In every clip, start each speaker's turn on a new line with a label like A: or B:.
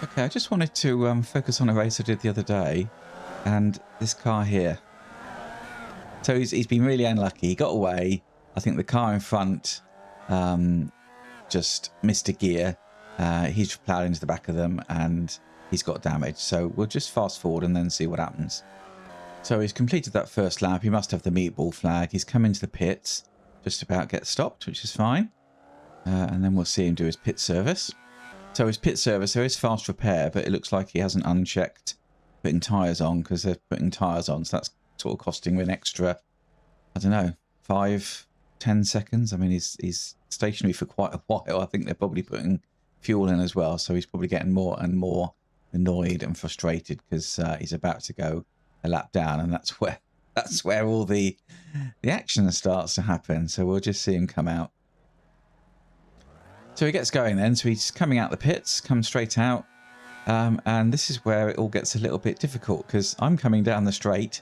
A: Okay, I just wanted to focus on a race I did the other day, and this car here. So he's been really unlucky. He got away. I think the car in front just missed a gear. He's ploughed into the back of them, and he's got damage. So we'll just fast forward and then see what happens. So he's completed that first lap. He must have the meatball flag. He's come into the pits, just about get stopped, which is fine. And then we'll see him do his pit service. So his pit service, there is fast repair, but it looks like he hasn't unchecked putting tyres on because they're putting tyres on. So that's sort of costing him an extra, I don't know, 5-10 seconds. I mean, he's stationary for quite a while. I think they're probably putting fuel in as well. So he's probably getting more and more annoyed and frustrated because he's about to go a lap down. And that's where all the action starts to happen. So we'll just see him come out. So he gets going then, so he's coming out the pits, comes straight out, and this is where it all gets a little bit difficult because I'm coming down the straight,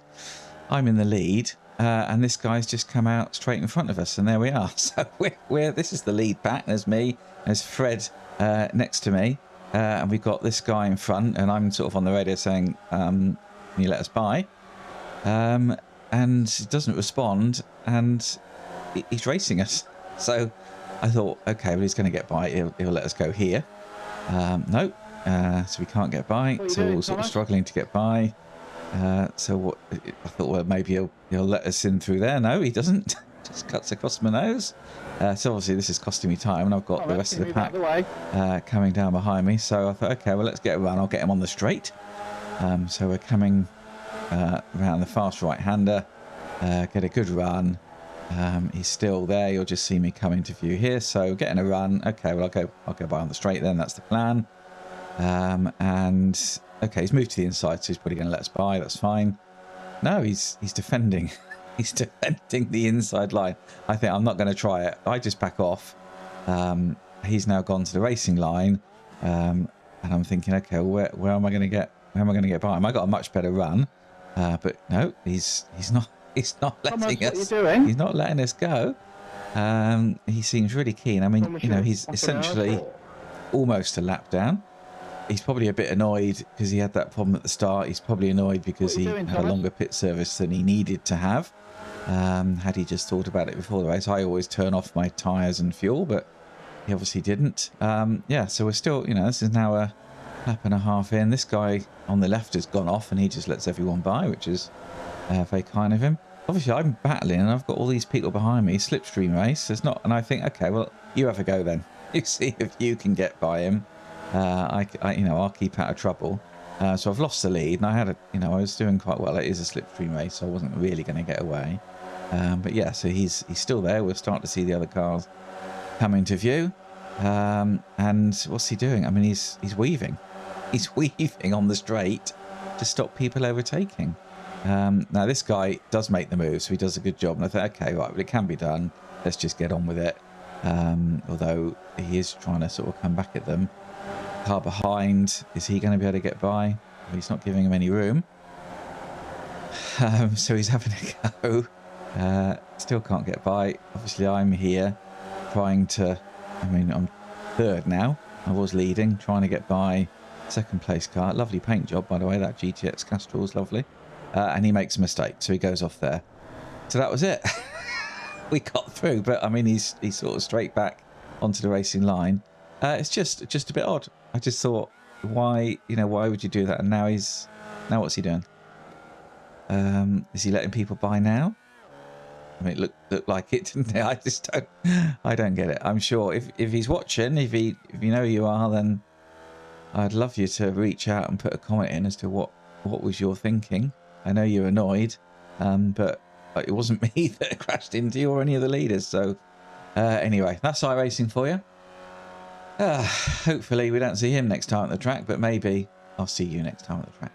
A: I'm in the lead, and this guy's just come out straight in front of us, and there we are. So this is the lead pack. There's me, there's Fred next to me, and we've got this guy in front, and I'm sort of on the radio saying, can you let us by? And he doesn't respond, and he's racing us. So I thought, okay, well, he's going to get by. He'll let us go here. No, so we can't get by. So we're sort of struggling to get by. So what? I thought, well, maybe he'll let us in through there. No, he doesn't. Just cuts across my nose. So obviously this is costing me time, and I've got the rest of the pack coming down behind me. So I thought, okay, well, let's get a run. I'll get him on the straight. So we're coming around the fast right-hander. Get a good run. He's still there. You'll just see me come into view here. So getting a run. Okay, well, I'll go by on the straight then. That's the plan. And okay, he's moved to the inside, so he's probably going to let us by. That's fine. No, he's defending. He's defending the inside line. I think I'm not going to try it. I just back off. He's now gone to the racing line, and I'm thinking, okay, well, where am I going to get? Where am I going to get by him? I got a much better run, but no, he's not. He's not letting us. He's not letting us go. He seems really keen. I mean, you know, he's essentially almost a lap down. He's probably a bit annoyed because he had that problem at the start. He's probably annoyed because he had a longer pit service than he needed to have. Had he just thought about it before the race, I always turn off my tyres and fuel, but he obviously didn't. Yeah, so we're still, you know, this is now a lap and a half in. This guy on the left has gone off and he just lets everyone by, which is very kind of him. Obviously, I'm battling and I've got all these people behind me. Slipstream race. There's not, and I think, okay, well, you have a go then. You see if you can get by him. You know, I'll keep out of trouble. So I've lost the lead, and I had I was doing quite well. It is a slipstream race, so I wasn't really going to get away. But yeah, so he's still there. We'll start to see the other cars come into view. And what's he doing? I mean, he's weaving. He's weaving on the straight to stop people overtaking. Now this guy does make the move, so he does a good job, and I think, okay, right, but it can be done. Let's just get on with it. Although he is trying to sort of come back at them. Car behind, is he going to be able to get by? Well, he's not giving him any room. So he's having a go. Still can't get by. Obviously I'm here trying to, I mean, I'm third now. I was leading, trying to get by second place car. Lovely paint job, by the way. That GTX Castrol is lovely. And he makes a mistake, so he goes off there. So that was it. We got through, but I mean, he's sort of straight back onto the racing line. It's just a bit odd. I just thought, why would you do that? And now what's he doing? Is he letting people by now? I mean, it looked like it, didn't it? I don't get it. I'm sure if he's watching, if you know who you are, then I'd love you to reach out and put a comment in as to what was your thinking. I know you're annoyed, but it wasn't me that crashed into you or any of the leaders. So anyway, that's iRacing for you. Hopefully we don't see him next time at the track, but maybe I'll see you next time at the track.